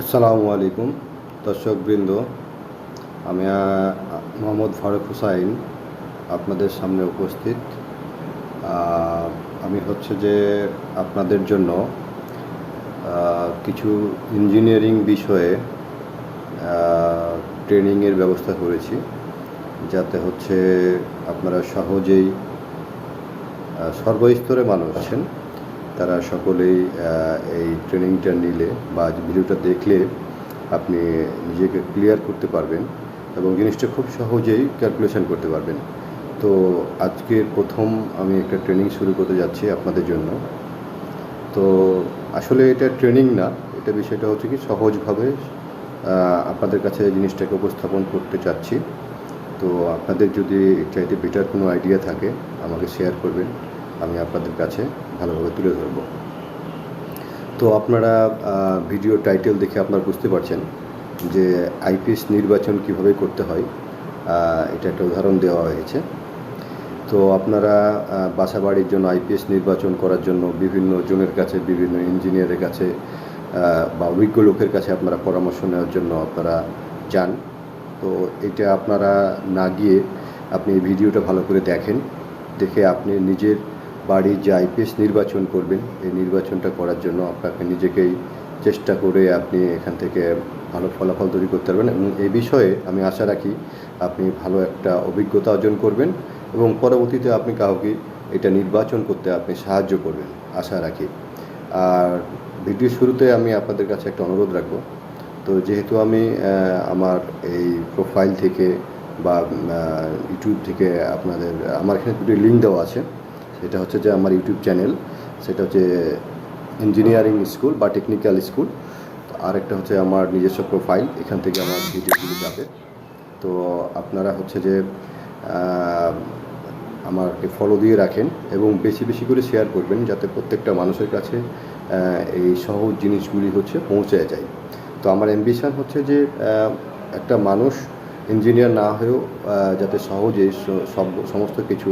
আসসালামু আলাইকুম দর্শকবৃন্দ। আমি মোহাম্মদ ফারুক হুসাইন আপনাদের সামনে উপস্থিত। আমি হচ্ছে যে আপনাদের জন্য কিছু ইঞ্জিনিয়ারিং বিষয়ে ট্রেনিংয়ের ব্যবস্থা করেছি, যাতে হচ্ছে আপনারা সহজেই সর্বস্তরে মানুষ আছেন, তারা সকলেই এই ট্রেনিংটা নিলে বা ভিডিওটা দেখলে আপনি নিজেকে ক্লিয়ার করতে পারবেন এবং জিনিসটা খুব সহজেই ক্যালকুলেশন করতে পারবেন। তো আজকের প্রথম আমি একটা ট্রেনিং শুরু করতে যাচ্ছি আপনাদের জন্য। তো আসলে এটা ট্রেনিং না, এটা বিষয়টা হচ্ছে কি সহজভাবে আপনাদের কাছে জিনিসটাকে উপস্থাপন করতে চাচ্ছি। তো আপনাদের যদি চাইতে বেটার কোনো আইডিয়া থাকে আমাকে শেয়ার করবেন, আমি আপনাদের কাছে ভালোভাবে তুলে ধরব। তো আপনারা ভিডিও টাইটেল দেখে আপনারা বুঝতে পারছেন যে আইপিএস নির্বাচন কিভাবে করতে হয়, এটা একটা উদাহরণ দেওয়া হয়েছে। তো আপনারা বাসা বাড়ির জন্য আইপিএস নির্বাচন করার জন্য বিভিন্ন জনের কাছে, বিভিন্ন ইঞ্জিনিয়ারের কাছে বা অভিজ্ঞ লোকের কাছে আপনারা পরামর্শ নেওয়ার জন্য আপনারা যান। তো এটা আপনারা না গিয়ে আপনি এই ভিডিওটা ভালো করে দেখে আপনি নিজের বাড়ির যে আইপিএস নির্বাচন করবেন, এই নির্বাচনটা করার জন্য আপনাকে নিজেকেই চেষ্টা করে আপনি এখান থেকে ভালো ফলাফল তৈরি করতে পারবেন এবং এই বিষয়ে আমি আশা রাখি আপনি ভালো একটা অভিজ্ঞতা অর্জন করবেন এবং পরবর্তীতে আপনি কাউকে এটা নির্বাচন করতে আপনি সাহায্য করবেন আশা রাখি। আর ভিডিও শুরুতে আমি আপনাদের কাছে একটা অনুরোধ রাখবো। তো যেহেতু আমি আমার এই প্রোফাইল থেকে বা ইউটিউব থেকে আপনাদের আমার এখানে দুটো লিঙ্ক দেওয়া আছে, সেটা হচ্ছে যে আমার ইউটিউব চ্যানেল, সেটা হচ্ছে ইঞ্জিনিয়ারিং স্কুল বা টেকনিক্যাল স্কুল। আরেকটা হচ্ছে আমার নিজস্ব প্রোফাইল, এখান থেকে আমার ভিডিওগুলো যাবে। তো আপনারা হচ্ছে যে আমাকে ফলো দিয়ে রাখেন এবং বেশি বেশি করে শেয়ার করবেন, যাতে প্রত্যেকটা মানুষের কাছে এই সহজ জিনিসগুলি হচ্ছে পৌঁছে যায়। তো আমার অ্যাম্বিশন হচ্ছে যে একটা মানুষ ইঞ্জিনিয়ার না হয়েও যাতে সহজেই সমস্ত কিছু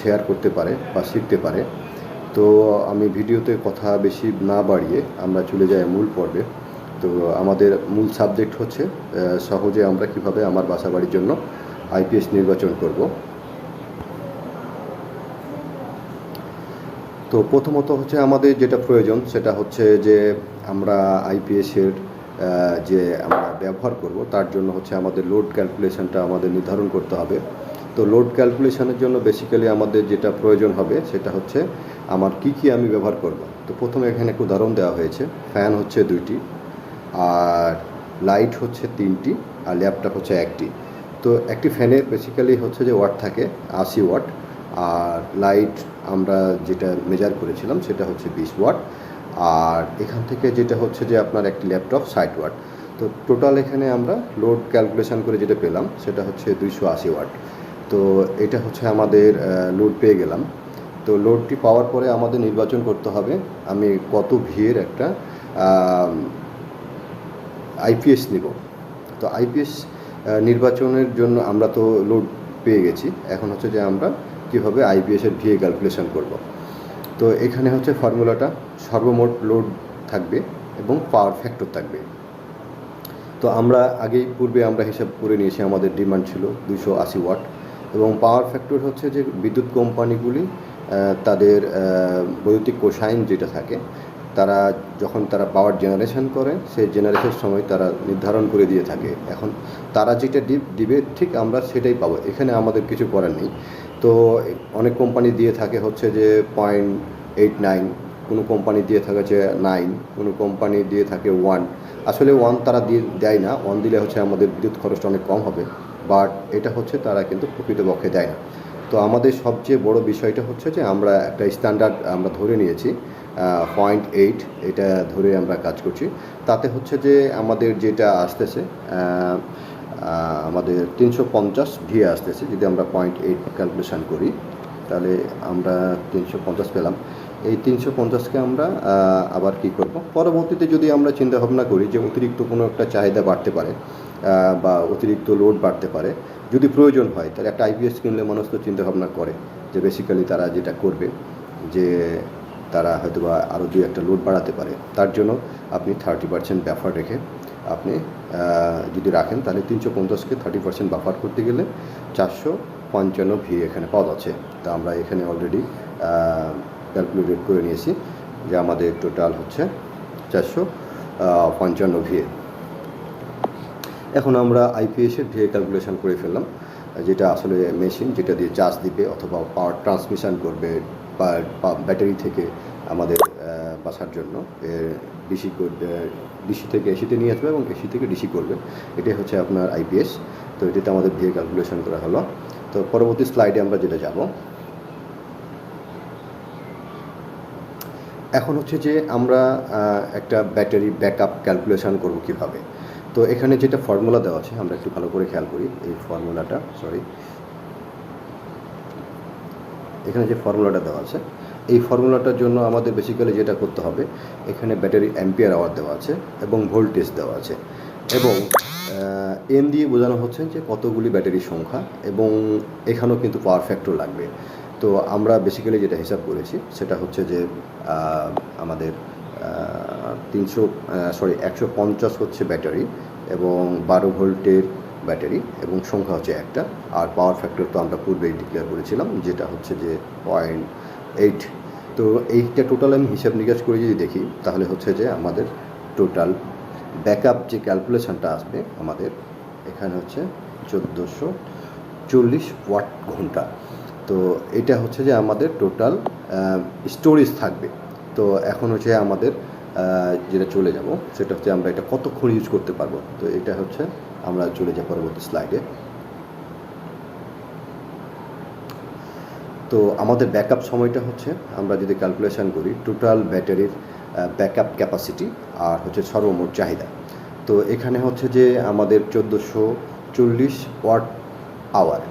শেয়ার করতে পারে বা শিখতে পারে। তো আমি ভিডিওতে কথা বেশি না বাড়িয়ে আমরা চলে যাই মূল পর্বে। তো আমাদের মূল সাবজেক্ট হচ্ছে সহজে আমরা কিভাবে আমার বাসা বাড়ির জন্য আইপিএস নির্বাচন করব। তো প্রথমত হচ্ছে আমাদের যেটা প্রয়োজন সেটা হচ্ছে যে আমরা আইপিএসের যে আমরা ব্যবহার করব তার জন্য হচ্ছে আমাদের লোড ক্যালকুলেশনটা আমাদের নির্ধারণ করতে হবে। তো লোড ক্যালকুলেশনের জন্য বেসিক্যালি আমাদের যেটা প্রয়োজন হবে সেটা হচ্ছে আমার কি আমি ব্যবহার করব। তো প্রথমে এখানে একটা উদাহরণ দেওয়া হয়েছে, ফ্যান হচ্ছে 2টি, আর লাইট হচ্ছে 3টি, আর ল্যাপটপ হচ্ছে 1টি। তো একটি ফ্যানের বেসিক্যালি হচ্ছে যে ওয়াট থাকে 80 ওয়াট, আর লাইট আমরা যেটা মেজার করেছিলাম সেটা হচ্ছে 20 ওয়াট, আর এখান থেকে যেটা হচ্ছে যে আপনার একটি ল্যাপটপ 60 ওয়াট। তো টোটাল এখানে আমরা লোড ক্যালকুলেশন করে যেটা পেলাম সেটা হচ্ছে 280 ওয়াট। তো এটা হচ্ছে আমাদের লোড পেয়ে গেলাম। তো লোডটি পাওয়ার পরে আমাদের নির্বাচন করতে হবে আমি কত ভিএর একটা আইপিএস নিব। তো আইপিএস নির্বাচনের জন্য আমরা তো লোড পেয়ে গেছি, এখন হচ্ছে যে আমরা কীভাবে আইপিএসের ভিএ ক্যালকুলেশন করব। তো এখানে হচ্ছে ফর্মুলাটা সর্বমোট লোড থাকবে এবং পাওয়ার ফ্যাক্টর থাকবে। তো আমরা পূর্বে আমরা হিসাব করে নিয়েছি, আমাদের ডিমান্ড ছিল 280 ওয়াট এবং পাওয়ার ফ্যাক্টর হচ্ছে যে বিদ্যুৎ কোম্পানিগুলি তাদের বৈদ্যুতিক কোসাইন যেটা থাকে, তারা যখন তারা পাওয়ার জেনারেশন করে সেই জেনারেশনের সময় তারা নির্ধারণ করে দিয়ে থাকে। এখন তারা যেটা দিবে ঠিক আমরা সেটাই পাবো, এখানে আমাদের কিছু করার নেই। তো অনেক কোম্পানি দিয়ে থাকে হচ্ছে যে 0.89, কোনো কোম্পানি দিয়ে থাকে যে 9, কোনো কোম্পানি দিয়ে থাকে 1। আসলে 1 তারা দেয় না, 1 দিলে হচ্ছে আমাদের বিদ্যুৎ খরচটা অনেক কম হবে, বাট এটা হচ্ছে তারা কিন্তু প্রকৃতপক্ষে দেয় না। তো আমাদের সবচেয়ে বড় বিষয়টা হচ্ছে যে আমরা একটা স্ট্যান্ডার্ড আমরা ধরে নিয়েছি 0.8, এটা ধরে আমরা কাজ করছি। তাতে হচ্ছে যে আমাদের যেটা আসতেছে আমাদের 350 ভিএ আসতেছে। যদি আমরা 0.8 ক্যালকুলেশন করি তাহলে আমরা 350 পেলাম। এই 350কে আমরা আবার কি করব, পরবর্তীতে যদি আমরা চিন্তা ভাবনা করি যে অতিরিক্ত কোনো একটা চাহিদা বাড়তে পারে বা অতিরিক্ত লোড বাড়তে পারে, যদি প্রয়োজন হয় তাহলে একটা আইপিএস কিনলে মানুষ তো চিন্তা ভাবনা করে যে বেসিক্যালি তারা যেটা করবে যে তারা হয়তো বা আরও 2-1টা লোড বাড়াতে পারে। তার জন্য আপনি 30% বাফার রেখে আপনি যদি রাখেন তাহলে 350কে 30% বাফার করতে গেলে 455 ভি এখানে পাওয়া যাচ্ছে। তা আমরা এখানে অলরেডি ক্যালকুলেটেড করে নিয়েছি যে আমাদের টোটাল হচ্ছে 455 ভি। এখন আমরা আইপিএসের ভিএ ক্যালকুলেশন করে ফেললাম, যেটা আসলে মেশিন যেটা দিয়ে চার্জ দিবে অথবা পাওয়ার ট্রান্সমিশন করবে বা ব্যাটারি থেকে আমাদের বাসার জন্য ডিসি থেকে এসিতে নিয়ে আসবে এবং এসি থেকে ডিসি করবে। এটাই হচ্ছে আপনার আইপিএস। তো এটাতে আমাদের ভিএ ক্যালকুলেশন করা হলো। তো পরবর্তী স্লাইডে আমরা যেটা যাব, এখন হচ্ছে যে আমরা একটা ব্যাটারি ব্যাকআপ ক্যালকুলেশন করব কিভাবে। তো এখানে যেটা ফর্মুলা দেওয়া আছে আমরা একটু ভালো করে খেয়াল করি। এই ফর্মুলাটা এখানে যে ফর্মুলাটা দেওয়া আছে, এই ফর্মুলাটার জন্য আমাদের বেসিক্যালি যেটা করতে হবে, এখানে ব্যাটারি অ্যাম্পিয়ার আওয়ার দেওয়া আছে এবং ভোল্টেজ দেওয়া আছে এবং এন দিয়ে বোঝানো হচ্ছে যে কতগুলি ব্যাটারির সংখ্যা, এবং এখানেও কিন্তু পাওয়ার ফ্যাক্টর লাগবে। তো আমরা বেসিক্যালি যেটা হিসাব করেছি সেটা হচ্ছে যে আমাদের 150 হচ্ছে ব্যাটারি এবং 12 ভোল্টের ব্যাটারি এবং সংখ্যা হচ্ছে একটা, আর পাওয়ার ফ্যাক্টর তো আমরা পূর্বেই ডিক্লেয়ার করেছিলাম যেটা হচ্ছে যে 0.8। তো এইটা টোটাল আমি হিসাব নিকাশ করে যদি দেখি তাহলে হচ্ছে যে আমাদের টোটাল ব্যাকআপ যে ক্যালকুলেশনটা আসবে আমাদের এখানে হচ্ছে 1440 ওয়াট ঘন্টা। তো এটা হচ্ছে যে আমাদের টোটাল স্টোরেজ থাকবে। তো এখন হচ্ছে আমাদের যেটা চলে যাব সেটা হচ্ছে আমরা এটা কতক্ষণ ইউজ করতে পারবো। তো এটা হচ্ছে আমরা চলে যাই পরবর্তী স্লাইডে। তো আমাদের ব্যাকআপ সময়টা হচ্ছে আমরা যদি ক্যালকুলেশন করি টোটাল ব্যাটারির ব্যাকআপ ক্যাপাসিটি আর হচ্ছে সর্বমোট চাহিদা। তো এখানে হচ্ছে যে আমাদের 1440 ওয়াট আওয়ার,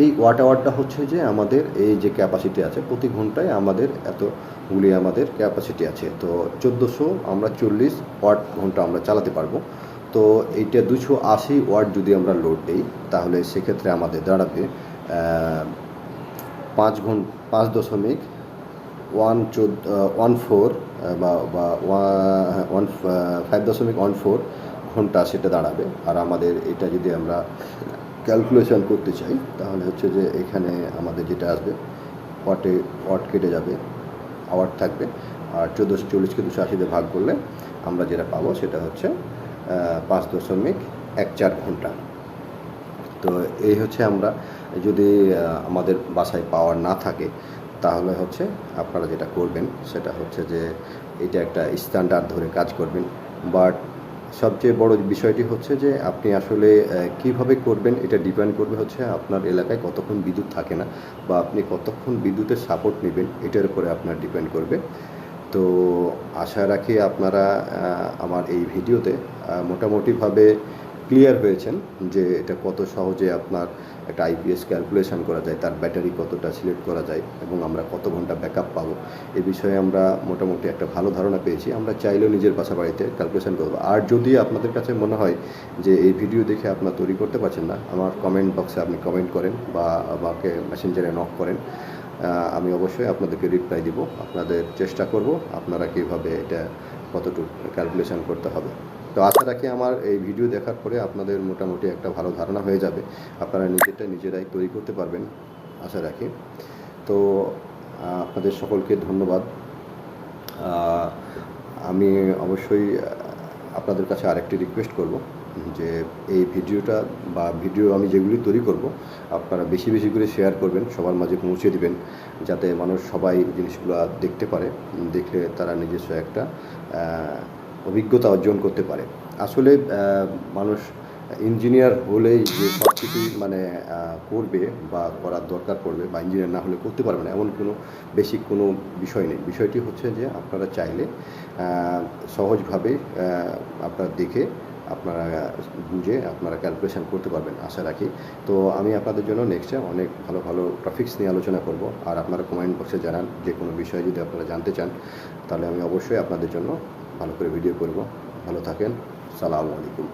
এই ওয়াট আওয়ারটা হচ্ছে যে আমাদের এই যে ক্যাপাসিটি আছে প্রতি ঘন্টায় আমাদের এতগুলি আমাদের ক্যাপাসিটি আছে। তো 1440 আমরা 40 ওয়াট ঘন্টা আমরা চালাতে পারবো। তো এইটা 280 ওয়াট যদি আমরা লোড দিই তাহলে সেক্ষেত্রে আমাদের দাঁড়াবে 5.14 ঘন্টা সেটা দাঁড়াবে। আর আমাদের এটা যদি আমরা ক্যালকুলেশন করতে চাই তাহলে হচ্ছে যে এখানে আমাদের যেটা আসবে ওয়াট কেটে যাবে, আওয়ার থাকবে, আর 1440কে 280 ভাগ করলে আমরা যেটা পাবো সেটা হচ্ছে 5.14 ঘন্টা। তো এই হচ্ছে আমরা যদি আমাদের বাসায় পাওয়ার না থাকে তাহলে হচ্ছে আপনারা যেটা করবেন সেটা হচ্ছে যে এটা একটা স্ট্যান্ডার্ড ধরে কাজ করবেন। বাট সবচেয়ে বড় বিষয়টি হচ্ছে যে আপনি আসলে কিভাবে করবেন এটা ডিপেন্ড করবে হচ্ছে আপনার এলাকায় কতক্ষণ বিদ্যুৎ থাকে না বা আপনি কতক্ষণ বিদ্যুতের সাপোর্ট নেবেন এটার উপরে আপনার ডিপেন্ড করবে। তো আশা রাখি আপনারা আমার এই ভিডিওতে মোটামুটিভাবে ক্লিয়ার হয়েছেন যে এটা কত সহজে আপনার একটা আইপিএস ক্যালকুলেশন করা যায়, তার ব্যাটারি কতটা সিলেক্ট করা যায় এবং আমরা কত ঘন্টা ব্যাকআপ পাবো এ বিষয়ে আমরা মোটামুটি একটা ভালো ধারণা পেয়েছি। আমরা চাইলেও নিজের বাসা বাড়িতে ক্যালকুলেশন করবো। আর যদি আপনাদের কাছে মনে হয় যে এই ভিডিও দেখে আপনার তৈরি করতে পারছেন না, আমার কমেন্ট বক্সে আপনি কমেন্ট করেন বা আমাকে মেসেঞ্জারে নক করেন, আমি অবশ্যই আপনাদেরকে রিপ্লাই দিব। আপনাদের চেষ্টা করব আপনারা কীভাবে এটা কতটুকু ক্যালকুলেশন করতে হবে। তো আশা রাখি আমার এই ভিডিও দেখার পরে আপনাদের মোটামুটি একটা ভালো ধারণা হয়ে যাবে, আপনারা নিজেরাই তৈরি করতে পারবেন আশা রাখি। তো আপনাদের সকলকে ধন্যবাদ। আমি অবশ্যই আপনাদের কাছে আরেকটি রিকোয়েস্ট করব যে এই ভিডিওটা বা ভিডিও আমি যেগুলি তৈরি করব আপনারা বেশি বেশি করে শেয়ার করবেন, সবার মাঝে পৌঁছে দিবেন যাতে মানুষ সবাই জিনিসগুলো দেখতে পারে, দেখলে তারা নিজস্ব একটা অভিজ্ঞতা অর্জন করতে পারে। আসলে মানুষ ইঞ্জিনিয়ার হলেই যে সব কিছুই করবে বা করার দরকার পড়বে বা ইঞ্জিনিয়ার না হলে করতে পারবে না এমন কোনো বেসিক কোনো বিষয় নেই। বিষয়টি হচ্ছে যে আপনারা চাইলে সহজভাবে আপনারা দেখে আপনারা বুঝে আপনারা ক্যালকুলেশন করতে পারবেন আশা রাখি। তো আমি আপনাদের জন্য নেক্সটে অনেক ভালো ভালো টপিকস নিয়ে আলোচনা করব। আর আপনারা কমেন্ট বক্সে জানান যে কোনো বিষয় যদি আপনারা জানতে চান তাহলে আমি অবশ্যই আপনাদের জন্য ভালো করে ভিডিও করব। ভালো থাকেন। সালামু আলাইকুম।